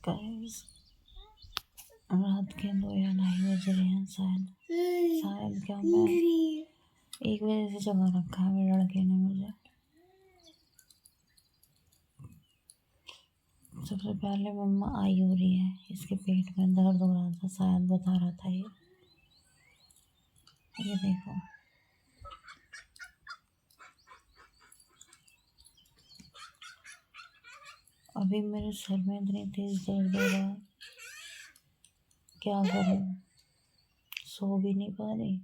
Guys रात के 2 या 2:30 बज रहे हैं शायद क्या मैं 1 बजे से जगा रखा है मेरे लड़के ने मुझे। सबसे पहले मम्मा आई हो रही है, इसके पेट में दर्द हो रहा था, शायद बता रहा था ये देखो। अभी मेरे सर में इतनी तेज दर्द हो रहा है, क्या करूं, सो भी नहीं पा रही।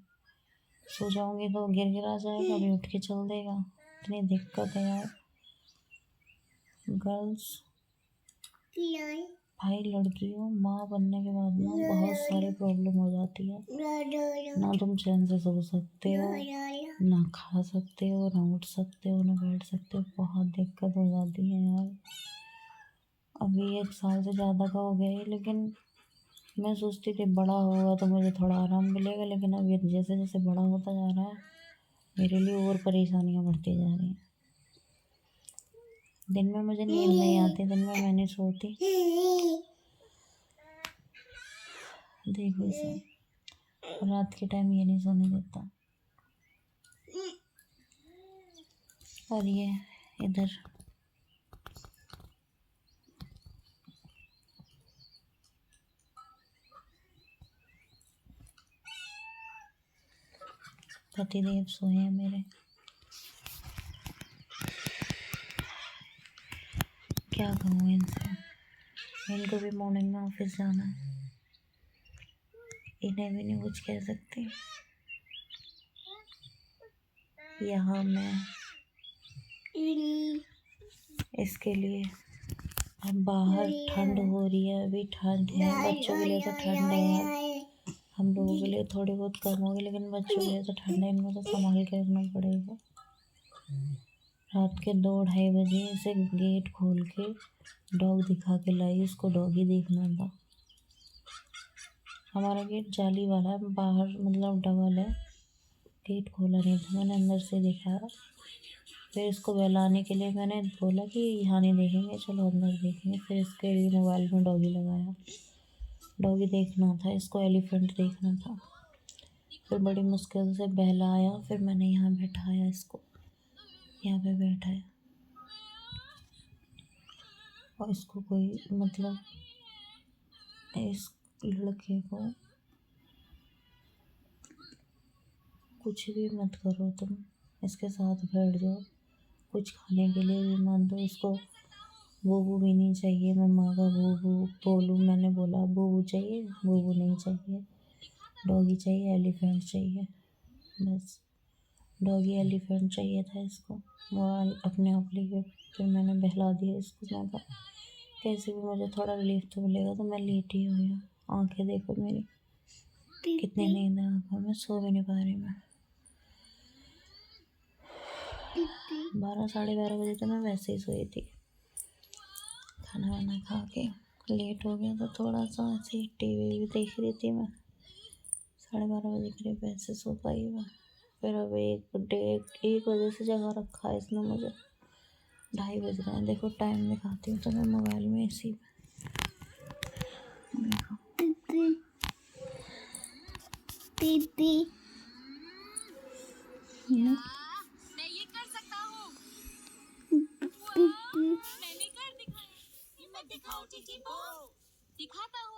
सो जाऊंगी तो गिर गिरा जाएगा, अभी उठ के चल देगा। इतनी दिक्कत है यार। गर्ल्स भाई लड़कियों माँ बनने के बाद ना बहुत सारी प्रॉब्लम हो जाती है। ना तुम चैन से सो सकते हो, ना खा सकते हो, ना उठ सकते हो, ना बैठ सकते हो। बहुत दिक्कत हो जाती है यार। अभी 1 साल से ज़्यादा का हो गया है, लेकिन मैं सोचती थी बड़ा होगा तो मुझे थोड़ा आराम मिलेगा, लेकिन अब ये जैसे जैसे बड़ा होता जा रहा है मेरे लिए और परेशानियाँ बढ़ती जा रही हैं। दिन में मुझे नींद नहीं आती, दिन में मैं नहीं सोती। देखो इसे, रात के टाइम ये नहीं सोने देता। और ये इधर पतिदेव सोए हैं मेरे। क्या कहूँ इनसे, इनको भी मॉर्निंग में ऑफिस जाना है, इन्हें भी नहीं कुछ कह सकती। यहाँ मैं इसके लिए, अब बाहर ठंड हो रही है, अभी ठंड है, बच्चों के लिए तो ठंड है यार। हम लोगों के लिए थोड़ी बहुत कम होगी, लेकिन बच्चों के लिए तो ठंड है, इनको तो संभाल के रखना पड़ेगा। रात के 2-2:30 बजे इसे गेट खोल के डॉग दिखा के लाई, उसको डॉगी देखना था। हमारा गेट जाली वाला है, बाहर मतलब डबल है, गेट खोला नहीं था, मैंने अंदर से दिखाया। फिर इसको बहलाने के लिए मैंने बोला कि यहाँ नहीं देखेंगे, चलो अंदर देखेंगे। फिर इसके लिए मोबाइल में डॉगी लगाया, डॉगी देखना था, इसको एलिफेंट देखना था। फिर बड़ी मुश्किल से बहलाया, फिर मैंने यहाँ बैठाया, इसको यहाँ पे बैठाया। और इसको कोई मतलब इस लड़के को कुछ भी मत करो तुम, इसके साथ बैठ जाओ, कुछ खाने के लिए भी मत दो इसको। बूबू भी नहीं चाहिए, मम्मा का बूबू बोलूँ, मैंने बोला बूबू चाहिए, बूबू नहीं चाहिए, डॉगी चाहिए, एलिफेंट चाहिए, बस डॉगी एलिफेंट चाहिए था इसको। मोबाइल अपने आप लिए, फिर मैंने बहला दिया इसको। मैं कहा कैसे भी मुझे थोड़ा रिलीफ तो मिलेगा, तो मैं लेटी हुई हूँ। आंखें देखो मेरी कितनी नींद है आंखों में, सो भी नहीं पा रही मैं। 12-12:30 बजे तो मैं वैसे ही सोई थी। खाना वाना खा के लेट हो गया, तो थोड़ा सा ऐसे ही टीवी भी देख रही थी मैं। 12:30 बजे करीब ऐसे सो पाई मैं। फिर अब 1 बजे से जगा रखा है इसने मुझे। 2:30 बज रहे हैं, देखो टाइम दिखाती हूँ तो मैं मोबाइल में इसी देखो मैं ये कर सकता हूँ, मैंने कर दिखाया, मैं दिखाऊं टीटी को, दिखाता हूँ।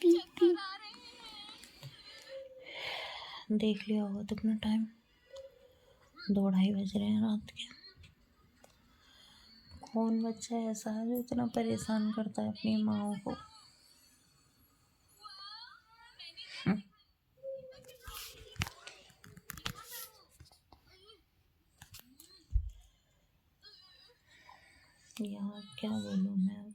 चक्कर आ रहे हैं। देख लिया होगा तुमने टाइम, 2-2:30 बज रहे हैं रात के। कौन बच्चा ऐसा है जो इतना परेशान करता है अपनी माँ को। यार क्या बोलूँ मैं अब।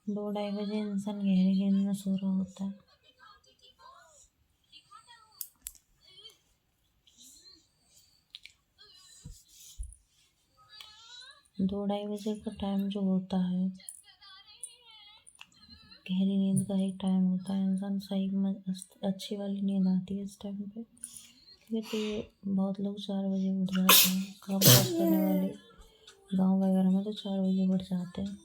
2-2:30 बजे इंसान गहरी नींद में सो रहा होता है। 2-2:30 बजे का टाइम जो होता है, गहरी नींद का एक टाइम होता है, इंसान सही अच्छी वाली नींद आती है इस टाइम पे। क्योंकि बहुत लोग 4 बजे उठ जाते हैं, काम काज करने वाले गाँव वगैरह में तो 4 बजे उठ जाते हैं।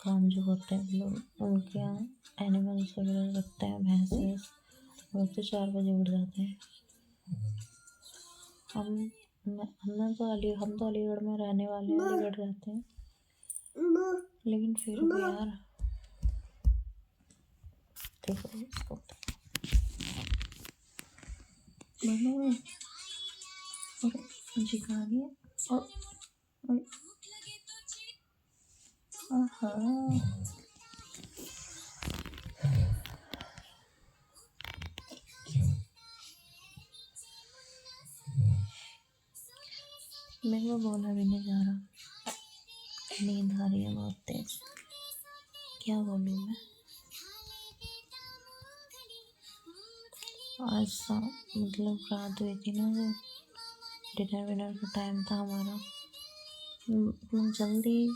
काम जो करते हैं लोग, उनके यहाँ एनिमल्स वगैरह रखते हैं, भैंस वैंस, वो तो 4 बजे उठ जाते हैं। हम हम तो अलीगढ़ में रहने वाले हैं, अलीगढ़ रहते हैं, लेकिन फिर भी यार देखो इसको और जी खा रही है और आहा मेरे को बोला भी नहीं जा रहा, नींद आ रही है बहुत तेज, क्या बोलूँ मैं। आज मतलब रात हुई थी ना, जो डिनर का टाइम था हमारा, जल्दी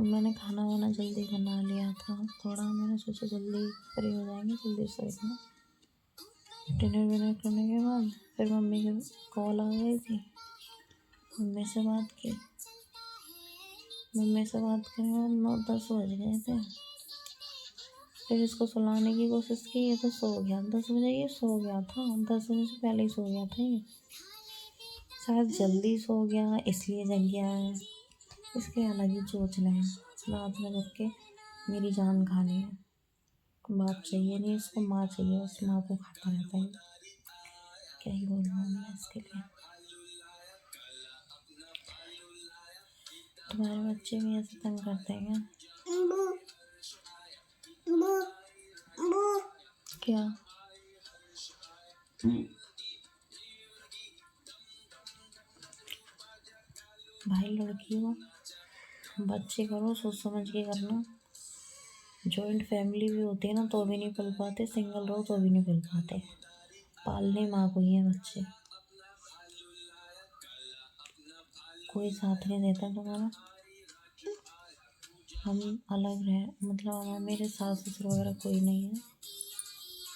मैंने खाना वाना जल्दी बना लिया था थोड़ा, मैंने सोचा जल्दी फ्री हो जाएंगे, जल्दी सोएंगे। डिनर करने के बाद फिर मम्मी की कॉल आ गई थी, मम्मी से बात करने में 9-10 बज गए थे। फिर इसको सुलाने की कोशिश की, ये तो सो गया 10 बजे, ये सो गया था 10 बजे से पहले ही सो गया था ये, शायद जल्दी सो गया इसलिए जग गया है। इसके अलग ही चोचले हैं, रात में जग के मेरी जान खानी है। बाप चाहिए नहीं इसको, माँ चाहिए, बस माँ को खाता रहता है। क्या ही बोलूँ मैं इसके लिए। तुम्हारे बच्चे भी ऐसे तंग करते हैं क्या? भाई लड़की हो, बच्चे करो सोच समझ के करना। जॉइंट फैमिली भी होती है ना तो भी नहीं पल पाते, सिंगल रहो तो भी नहीं पल पाते, पालने माँ को ही है बच्चे, कोई साथ नहीं देता तुम्हारा। हम अलग रहे, मतलब मेरे सास ससुर वगैरह कोई नहीं है,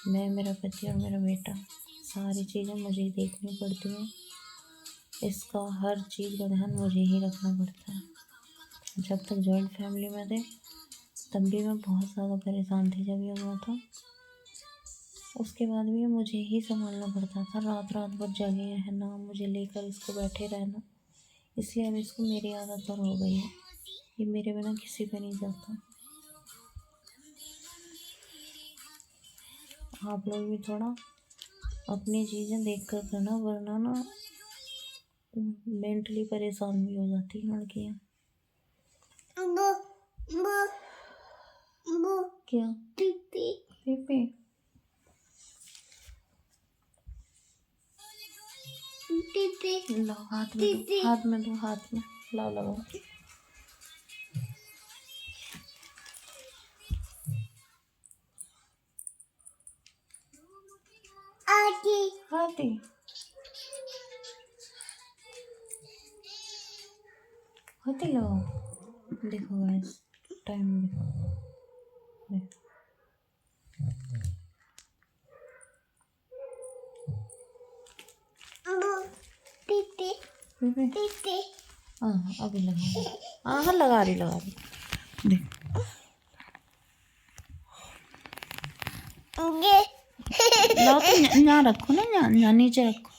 मैं, मेरा पति और मेरा बेटा, सारी चीज़ें मुझे ही देखनी पड़ती हैं। इसका हर चीज़ का ध्यान मुझे ही रखना पड़ता है। जब तक जॉइंट फैमिली में थे तब भी मैं बहुत ज़्यादा परेशान थी जब ये हुआ था, उसके बाद भी मुझे ही संभालना पड़ता था, रात रात भर जगे रहना, मुझे लेकर इसको बैठे रहना, इसलिए अब इसको मेरी आदत और हो गई है, ये मेरे बिना किसी पे नहीं जाता। आप लोग भी थोड़ा अपनी चीज़ें देख कर करना, वरना ना मेंटली परेशान भी हो जाती है लड़कियाँ। क्या? पीपी लो, हाथ में दो, हाथ में लाओ, लगाओ। हाथी हाथी लगाओ। देखो गाइस, टाइम देखो, हाँ अभी लगा, हाँ लगा रही देख। लाओ तो यहाँ रखो ना, यहाँ नीचे रखो,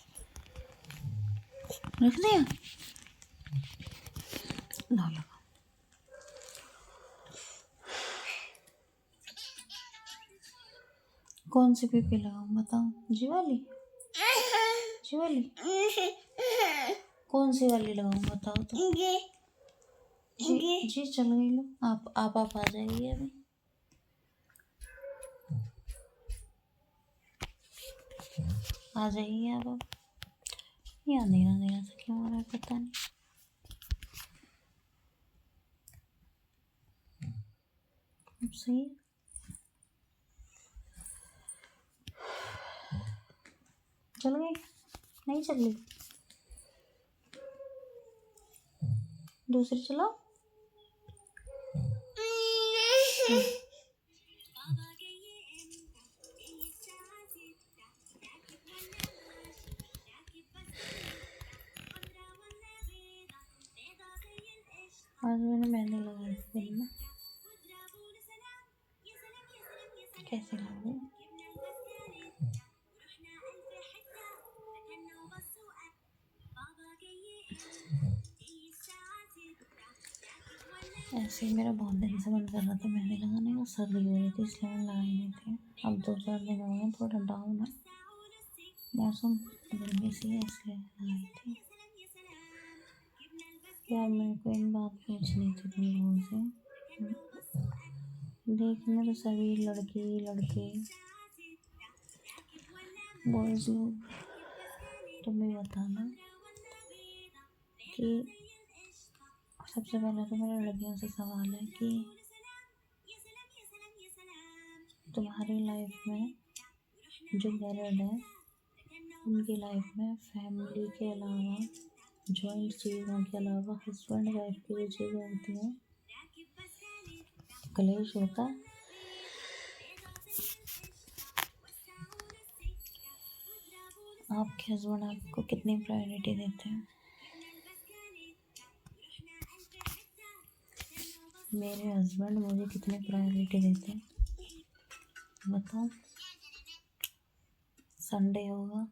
रख दिया, लाओ लगा। कौन सी पीपी लगाऊं बताओ? जी वाली कौन सी वाली लगाऊं बताओ तो? जी चल गई, लो आप आ जाइए अभी। आ जाइए आप। ये अंधेरा से क्यों आ रहा है पता नहीं। सही चल गई, नहीं चल गई, दूसरी चलाओ। आज मैंने मेहंदी लगाई थी दिन में, कैसे लगी? ऐसे ही मेरा बहुत दिन से मन कर रहा था मेहंदी लगाने का, सर्दी हो रही थी इसलिए मैं लगाई नहीं थी। अब 2-4 दिन हो गए, थोड़ा डाउन है मौसम, गर्मी सी है इसलिए लगाई थी। यार मेरे को एक बात पूछनी थी तुम लोगों से। देखने तो सभी लड़के बॉयज़ लोग, तुम्हें बताना कि सबसे पहले तो मेरा लड़कियों से सवाल है कि तुम्हारी लाइफ में जो मैरिड है उनकी लाइफ में फैमिली के अलावा, जॉइंट चीज़ों के अलावा, हस्बैंड वाइफ की जो चीज़ें होती हैं, कलेश होता है? आपके हस्बैंड आपको कितनी प्रायोरिटी देते हैं? मेरे हस्बैंड मुझे कितनी प्रायोरिटी देते हैं बताओ। संडे होगा,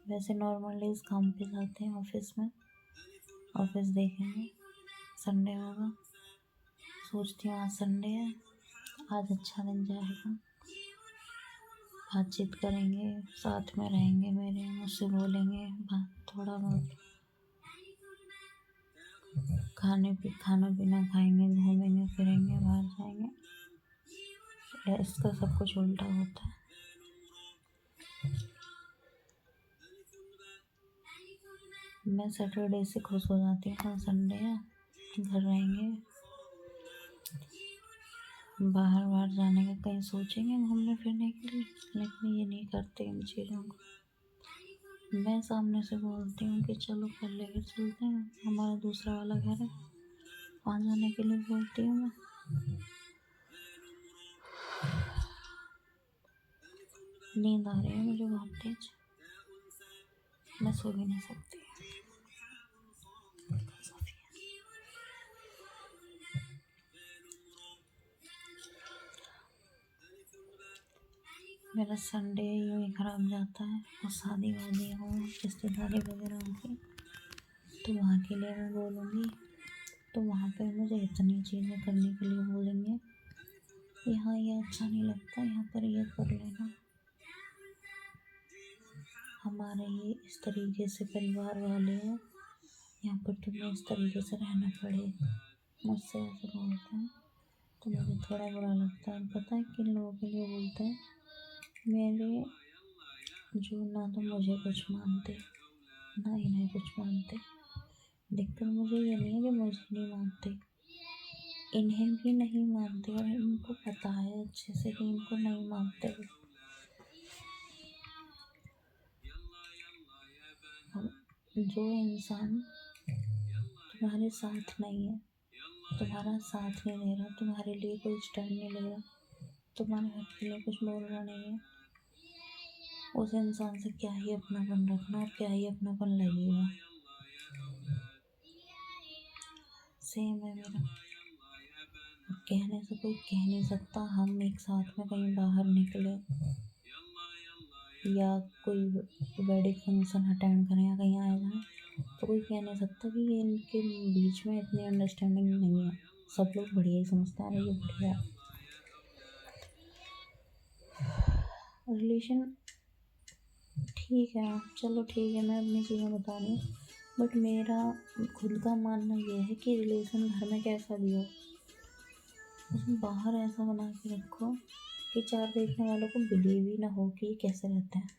वैसे नॉर्मल डेज काम पे जाते हैं ऑफिस में, ऑफिस देखेंगे। संडे होगा, सोचती हूँ आज संडे है, आज अच्छा दिन जाएगा, बातचीत करेंगे, साथ में रहेंगे, मेरे मुझसे बोलेंगे बात, थोड़ा बहुत खाना पीना खाएंगे, घूमेंगे फिरेंगे, बाहर जाएंगे। इसका सब कुछ उल्टा होता है। मैं सैटरडे से खुश हो जाती हूँ, कल संडे है, घर रहेंगे, बाहर जाने का कहीं सोचेंगे घूमने फिरने के लिए, लेकिन ये नहीं करते इन चीज़ों को। मैं सामने से बोलती हूँ कि चलो कल लेकर चलते हैं, हमारा दूसरा वाला घर है, वहाँ जाने के लिए बोलती हूँ मैं। नींद आ रही है मुझे बहुत तेज, मैं सो भी नहीं सकती। मेरा संडे यूँ ही खराब जाता है, और शादी वादी हो, रिश्तेदारी वगैरह होगी तो वहाँ के लिए मैं बोलूँगी, तो वहाँ पे मुझे इतनी चीज़ें करने के लिए बोलेंगे, यहाँ ये अच्छा नहीं लगता, यहाँ पर ये कर लेना। हमारे ये इस तरीके से परिवार वाले हैं, यहाँ पर तुम्हें इस तरीके से रहना पड़ेगा, मुझसे ऐसे बोलते हैं तो मुझे थोड़ा बुरा लगता है। पता है किन लोगों के लिए बोलते हैं? मेरे जो ना तो मुझे कुछ मानते ना इन्हें कुछ मानते। दिक्कत मुझे ये नहीं है कि मुझे नहीं मानते, इन्हें भी नहीं मानते, और इनको पता है अच्छे से कि इनको नहीं मानते। जो इंसान तुम्हारे साथ नहीं है, तुम्हारा साथ नहीं दे रहा, तुम्हारे लिए कोई स्टैंड नहीं ले रहा, तुम्हारे हक के लिए कुछ बोल रहा नहीं है, उस इंसान से क्या ही अपनापन रखना और क्या ही अपनापन लगेगा। सेम है मेरा। कहने से कोई कह नहीं सकता हम एक साथ में कहीं बाहर निकले या कोई वेडिंग फंक्शन अटेंड करें या कहीं आए जाएं, तो कोई कह नहीं सकता कि ये इनके बीच में इतनी अंडरस्टैंडिंग नहीं है। सब लोग बढ़िया ही समझते हैं, ये बढ़िया रिलेशन। ठीक है, चलो ठीक है, मैं अपनी चीज़ें बता रही हूँ, बट मेरा खुद का मानना ये है कि रिलेशन घर में कैसा भी हो, उसमें बाहर ऐसा बना के रखो कि 4 देखने वालों को बिलीव ही ना हो कि ये कैसे रहते हैं।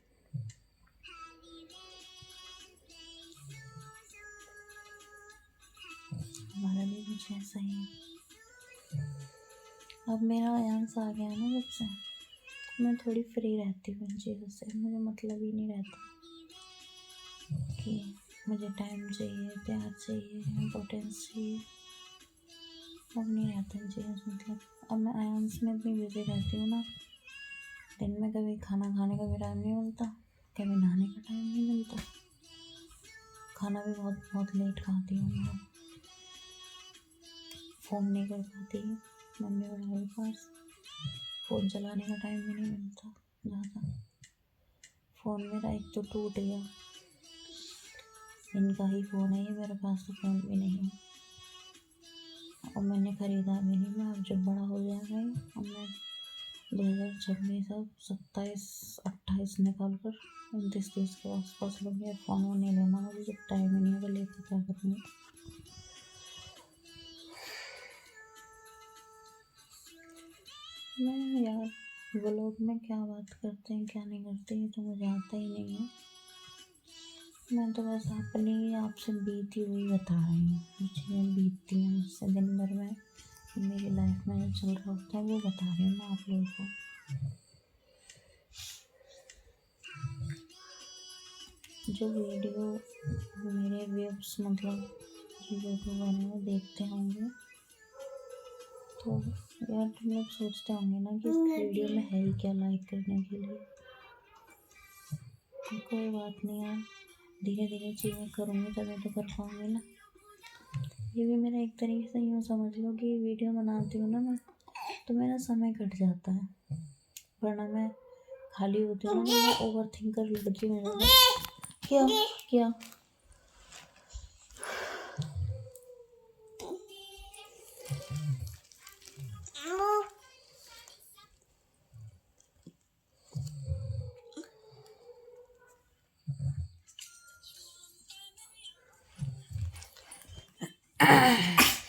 हमारा भी कुछ ऐसा ही है। अब मेरा आयांस आ गया ना जब से, मैं थोड़ी फ्री रहती हूँ इन चीज़ों से, मुझे मतलब ही नहीं रहता कि मुझे टाइम चाहिए, प्यार चाहिए, इम्पोर्टेंस चाहिए। अब नहीं रहता इन चीज़ों से मतलब। अब मैं आयांस में इतनी बिजी रहती हूँ ना, दिन में कभी खाना खाने का भी टाइम नहीं मिलता, कभी नहाने का टाइम नहीं मिलता। खाना भी बहुत बहुत लेट खाती हूँ मैं। फ़ोन नहीं कर पाती मम्मी वगैरह के पास, फ़ोन चलाने का टाइम भी नहीं मिलता ज़्यादा। फ़ोन मेरा एक तो टूट गया, इनका ही फ़ोन है ये, मेरे पास तो फ़ोन भी नहीं है और मैंने ख़रीदा भी नहीं। मैं अब जब बड़ा हो जाएगा अब मैं 2026 अब 27-28 निकाल कर 29-30 के आसपास लूँगी। फ़ोन वो नहीं लेना मुझे, जब टाइम ही नहीं होगा लेकर क्या करूँगी। मैं यार व्लॉग में क्या बात करते हैं क्या नहीं करते ये तो मुझे आता ही नहीं है। मैं तो बस अपनी आपसे बीती हुई बता रही हूँ, मुझे बीतती है मुझसे दिन भर में, मेरी लाइफ में जो चल रहा होता है वो बता रही हूँ मैं आप लोगों को। जो वीडियो मेरे व्यूअर्स मतलब जो यूट्यूबर हैं वो देखते होंगे तो यार तुम लोग सोचते होंगे ना कि इस वीडियो में है ही क्या लाइक करने के लिए। कोई बात नहीं यार, धीरे धीरे चीज़ें करूँगी तभी तो कर पाऊँगी ना। ये भी मेरा एक तरीके से यूँ समझ लो कि वीडियो बनाती हूँ ना मैं तो मेरा समय कट जाता है, वरना मैं खाली होती हूँ ना तो मैं ओवर थिंकर लड़की हो जाती हूँ। क्या क्या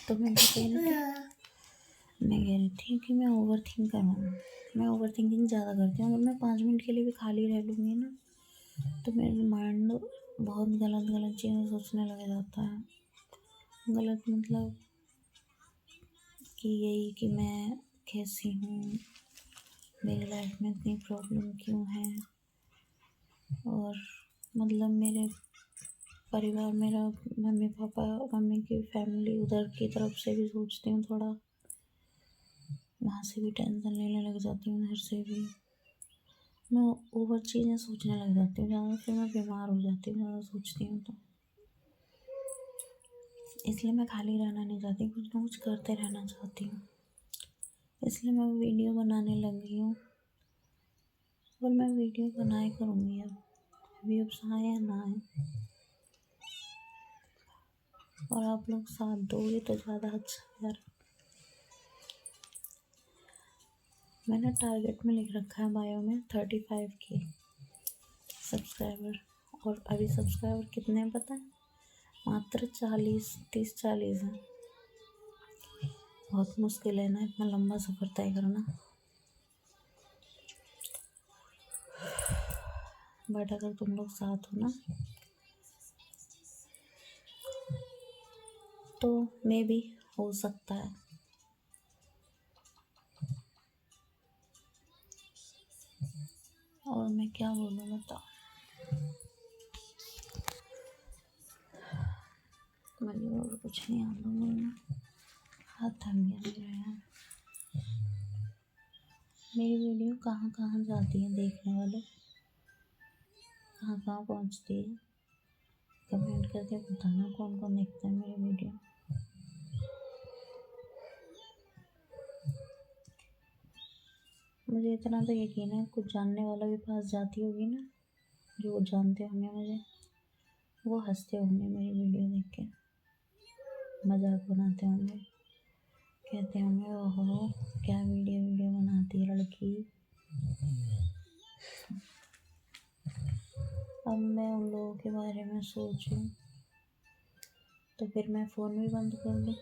तो मैं कह रही थी कि मैं ओवर थिंकर हूँ। मैं ओवर थिंकिंग ज़्यादा करती हूँ। अगर मैं 5 मिनट के लिए भी खाली रह लूँगी ना तो मेरा माइंड बहुत गलत गलत चीज़ें सोचने लग जाता है। गलत मतलब कि यही कि मैं कैसी हूँ, मेरी लाइफ में इतनी प्रॉब्लम क्यों है, और मतलब मेरे परिवार, मेरा मम्मी पापा, मम्मी की फैमिली उधर की तरफ से भी सोचती हूँ थोड़ा, वहाँ से भी टेंशन लेने लग जाती हूँ, उधर से भी मैं ओवर चीज़ें सोचने लग जाती हूँ ज़्यादा, फिर मैं बीमार हो जाती हूँ ज़्यादा सोचती हूँ तो। इसलिए मैं खाली रहना नहीं चाहती, कुछ ना कुछ करते रहना चाहती हूँ। इसलिए मैं वीडियो बनाने लगी हूँ और मैं वीडियो बनाए करूँगी। अब व्यूअर्स आए या ना आए और आप लोग साथ दोगे तो ज़्यादा अच्छा यार। मैंने टारगेट में लिख रखा है बायो में 35K सब्सक्राइबर, और अभी सब्सक्राइबर कितने हैं पता है? मात्र 30-40 हैं। बहुत मुश्किल है ना इतना लंबा सफ़र तय करना, बट अगर तुम लोग साथ हो ना तो मे भी हो सकता है। और मैं क्या बोलूँ बताओ, मुझे और कुछ नहीं आता बोलना, हाथ थक गया मेरा यार। मेरी वीडियो कहाँ कहाँ जाती है देखने वाले, कहाँ कहाँ पहुँचती है, कमेंट करके बताना कौन कौन देखता है मेरी वीडियो। मुझे इतना तो यकीन है कुछ जानने वाला भी पास जाती होगी ना, जो जानते होंगे मुझे, वो हंसते होंगे मेरी वीडियो देख के, मजाक बनाते होंगे, कहते होंगे ओहो क्या वीडियो वीडियो बनाती है लड़की। अब मैं उन लोगों के बारे में सोचूं तो फिर मैं फ़ोन भी बंद कर दूँ,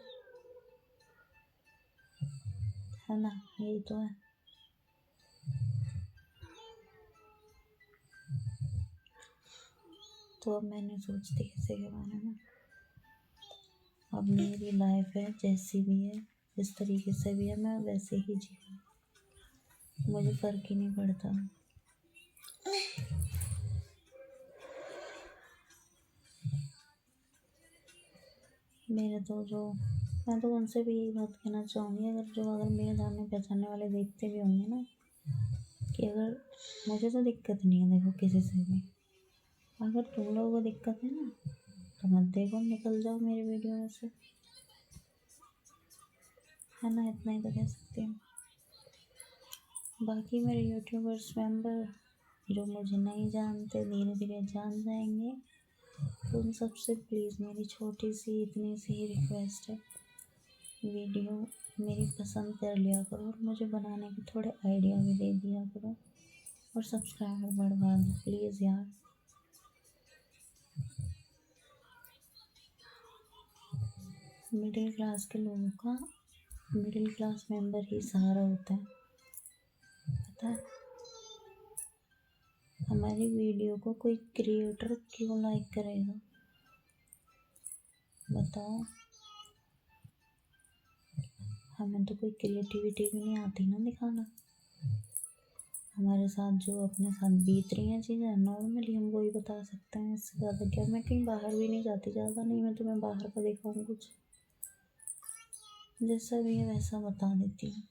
है ना, यही तो है। तो अब मैं नहीं सोचती किसी के बारे में। अब मेरी लाइफ है जैसी भी है, जिस तरीके से भी है मैं वैसे ही जी, मुझे फ़र्क ही नहीं पड़ता। मेरे तो जो मैं तो उनसे भी यही बात कहना चाहूँगी, अगर मेरे जानने पहचानने वाले देखते भी होंगे ना, कि अगर मुझे तो दिक्कत नहीं है देखो किसी से भी, अगर तुम लोगों को दिक्कत है ना तो मत देखो, निकल जाओ मेरी वीडियो में से, है ना। इतना ही तो कह सकती हूँ। बाकी मेरे यूट्यूबर्स मेंबर जो मुझे नहीं जानते धीरे धीरे जान जाएंगे, तो उन सबसे प्लीज़ मेरी छोटी सी इतनी सी ही रिक्वेस्ट है, वीडियो मेरी पसंद कर लिया करो और मुझे बनाने के थोड़े आइडिया भी दे दिया करो और सब्सक्राइबर बढ़वा दो प्लीज़ यार। मिडिल क्लास के लोगों का मिडिल क्लास मेंबर ही सहारा होता है, पता है। हमारी वीडियो को कोई क्रिएटर क्यों लाइक करेगा बताओ। हमें तो कोई क्रिएटिविटी भी नहीं आती ना दिखाना। हमारे साथ जो अपने साथ बीत रही हैं चीज़ें नॉर्मली हम वही बता सकते हैं, इससे ज़्यादा क्या। मैं कहीं बाहर भी नहीं जाती ज़्यादा, नहीं मैं तुम्हें बाहर का दिखाऊँ कुछ, जैसा भी है वैसा बता देती हूँ।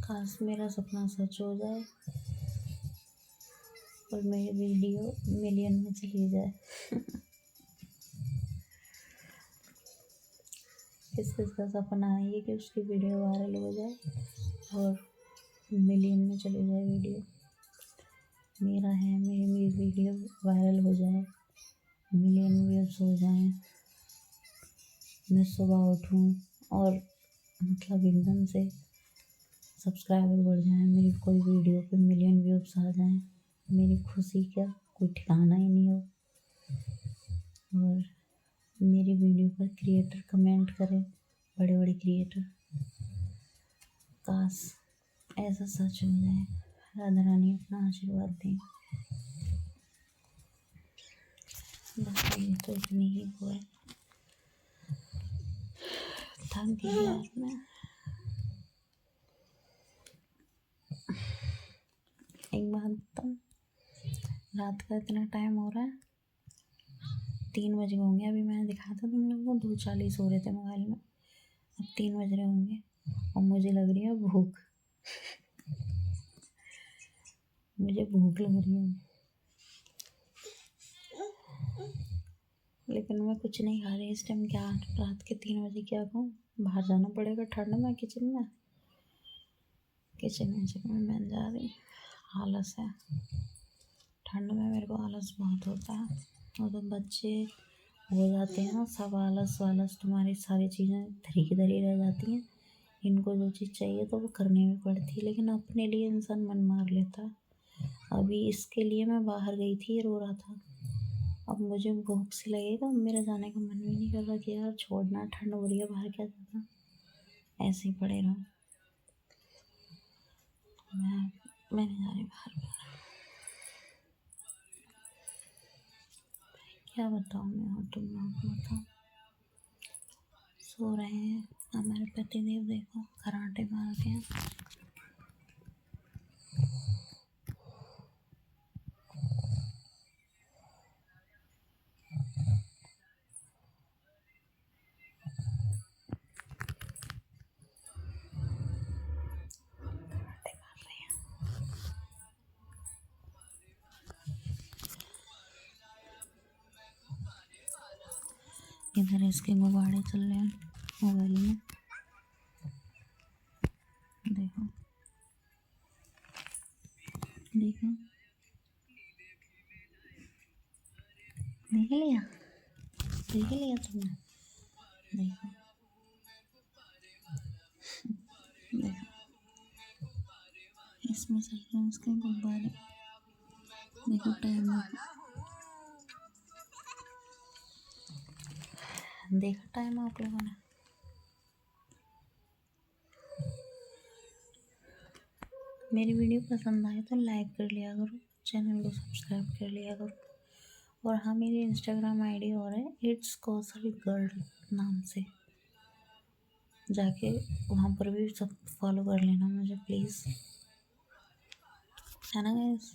काश मेरा सपना सच हो जाए और मेरी वीडियो मिलियन में चली जाए। किस किस का सपना है ये कि उसकी वीडियो वायरल हो जाए और मिलियन में चली जाए वीडियो। मेरा है मेरी वीडियो वायरल हो जाए, मिलियन व्यूज़ हो जाएं, मैं सुबह उठूं और मतलब एकदम से सब्सक्राइबर बढ़ जाए, मेरी कोई वीडियो पे मिलियन व्यूज़ आ जाएं, मेरी खुशी क्या कोई ठिकाना ही नहीं हो। और मेरी वीडियो पर क्रिएटर कमेंट करें, बड़े बड़े क्रिएटर, काश ऐसा सच हो जाए। राधा रानी अपना आशीर्वाद दें। बस ये तो इतनी ही वो है। थक गई यार मैं। एक बात बताऊँ, रात का इतना टाइम हो रहा है, 3 बज गए होंगे। अभी मैंने दिखाया था तुम लोगों को 2:40 हो रहे थे मोबाइल में, अब 3 बज रहे होंगे और मुझे लग रही है भूख। मुझे भूख लग रही है, लेकिन मैं कुछ नहीं खा रही इस टाइम। क्या रात के 3 बजे क्या खाऊँ? बाहर जाना पड़ेगा ठंड में। किचन में मैं जा रही, आलस है। ठंड में मेरे को आलस बहुत होता है, और तो बच्चे हो जाते हैं ना सब आलस वालस, तुम्हारी सारी चीज़ें धरी की धरी रह जाती हैं। इनको जो चीज़ चाहिए तो वो करनी भी पड़ती है, लेकिन अपने लिए इंसान मन मार लेता है। अभी इसके लिए मैं बाहर गई थी, रो रहा था। अब मुझे भूख सी लगेगा, मेरा जाने का मन भी नहीं कर रहा कि यार छोड़ना, ठंड हो रही है बाहर क्या जाना, ऐसे ही पड़े रहो। मैं नहीं जा रही बाहर। क्या बताऊँ मैं, और तुम लोग बताओ। सो रहे हैं हमारे पतिदेव, देखो कराटे मारते हैं। इधर इसके गुब्बारे चल रहे हैं मोबाइल में, देखो देखो, देख लिया तुमने, देखो देखो, इसमें चल रहे हैं उसके गुब्बारे। देखो टाइम, देखा टाइम आप लोगों ने। मेरी वीडियो पसंद आए तो लाइक कर लिया करो, चैनल को सब्सक्राइब कर लिया करो। और हाँ, मेरी इंस्टाग्राम आईडी और है, इट्स कौशल गर्ल नाम से, जाके वहाँ पर भी सब फॉलो कर लेना मुझे प्लीज़। है ना गाइस।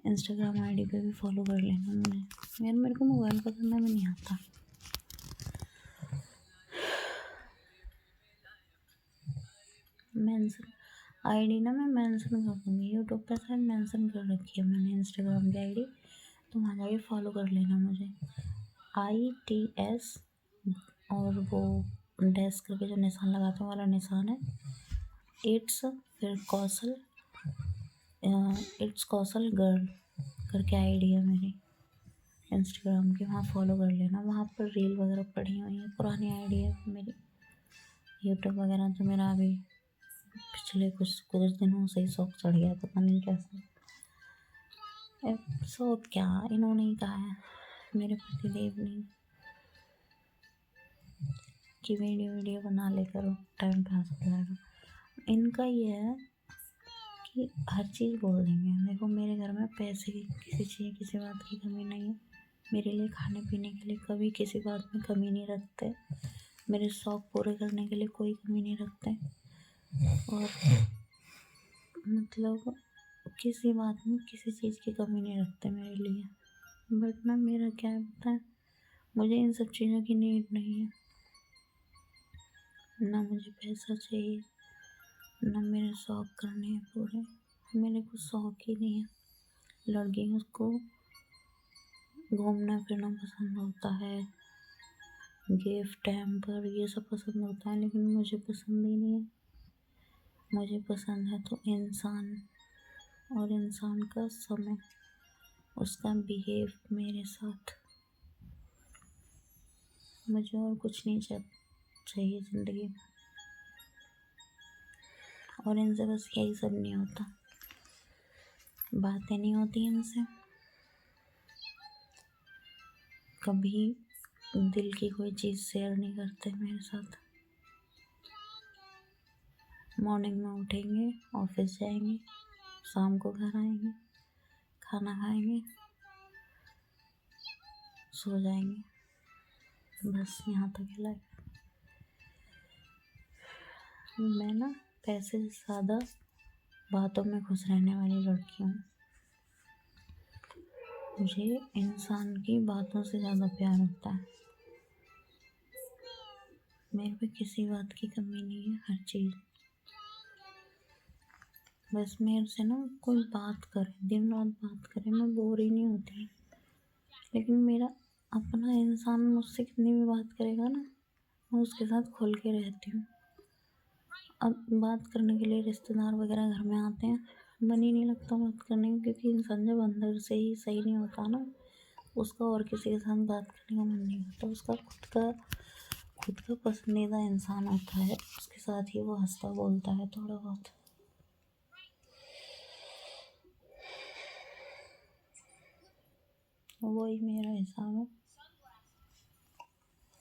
इंस्टाग्राम आईडी पे भी फॉलो कर लेना मुझे यार, मेरे को मोबाइल पकड़ना भी नहीं आता। मेंशन आईडी ना मैं मेंशन कर दूँगी, यूट्यूब पे शायद मेंशन कर रखी है मैंने इंस्टाग्राम की आईडी, तो वहाँ जाके फॉलो कर लेना मुझे। ITS और वो डैश करके जो निशान लगाते हैं वाला निशान है, इट्स फिर कौशल, इट्स कौशल गर्ल करके आईडी है मेरी इंस्टाग्राम की, वहाँ फॉलो कर लेना। वहाँ पर रील वगैरह पड़ी हुई है, पुरानी आईडी है मेरी। यूट्यूब वगैरह तो मेरा अभी पिछले कुछ दिनों से ही शौक चढ़ गया, पता नहीं कैसे। शौक क्या, इन्होंने ही कहा है मेरे पतिदेव ने कि वीडियो बना ले करो, टाइम पास हो जाएगा। इनका ये है कि हर चीज़ बोल देंगे। देखो मेरे घर में पैसे की किसी बात की कमी नहीं है, मेरे लिए खाने पीने के लिए कभी किसी बात में कमी नहीं रखते, मेरे शौक पूरे करने के लिए कोई कमी नहीं रखते, और मतलब किसी बात में किसी चीज़ की कमी नहीं रखते मेरे लिए। बट ना मेरा क्या है पता है, मुझे इन सब चीज़ों की नीड नहीं है, ना मुझे पैसा चाहिए, ना मेरे शौक करने हैं पूरे। मेरे को शौक ही नहीं है। लड़कियों को घूमना फिरना पसंद होता है, गिफ्ट हैम्पर ये सब पसंद होता है, लेकिन मुझे पसंद ही नहीं है। मुझे पसंद है तो इंसान, और इंसान का समय, उसका बिहेव मेरे साथ। मुझे और कुछ नहीं चाहिए ज़िंदगी में, और इनसे बस यही सब नहीं होता, बातें नहीं होती इनसे, कभी दिल की कोई चीज़ शेयर नहीं करते मेरे साथ। मॉर्निंग में उठेंगे, ऑफिस जाएंगे, शाम को घर आएंगे, खाना खाएंगे, सो जाएंगे, बस यहाँ तक है लाइफ। मैं ना पैसे से ज़्यादा बातों में खुश रहने वाली लड़की हूँ। मुझे इंसान की बातों से ज़्यादा प्यार होता है। मेरे पे किसी बात की कमी नहीं है, हर चीज़। बस मेरे से ना कोई बात करे, दिन रात बात करे, मैं बोर ही नहीं होती। लेकिन मेरा अपना इंसान मुझसे कितनी भी बात करेगा ना, मैं उसके साथ खुल के रहती हूँ। अब बात करने के लिए रिश्तेदार वगैरह घर में आते हैं, मन ही नहीं लगता बात करने में, क्योंकि इंसान जब अंदर से ही सही नहीं होता ना, उसका और किसी के साथ बात करने का मन नहीं होता। उसका खुद का पसंदीदा इंसान होता है, उसके साथ ही वो हंसता बोलता है थोड़ा बहुत। वही मेरा हिसाब है।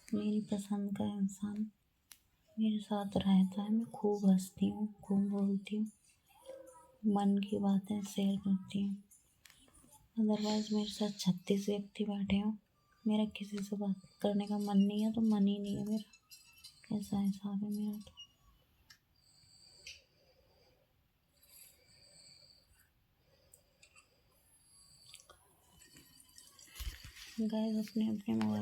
मेरी पसंद का इंसान मेरे साथ रहता है, मैं खूब हंसती हूँ, खूब बोलती हूँ, मन की बातें शेयर करती हूँ। अदरवाइज़ मेरे साथ 36 व्यक्ति बैठे हों, मेरा किसी से बात करने का मन नहीं है तो मन ही नहीं है मेरा। ऐसा हिसाब है मेरा तो। गाइस अपने अपने मोबाइल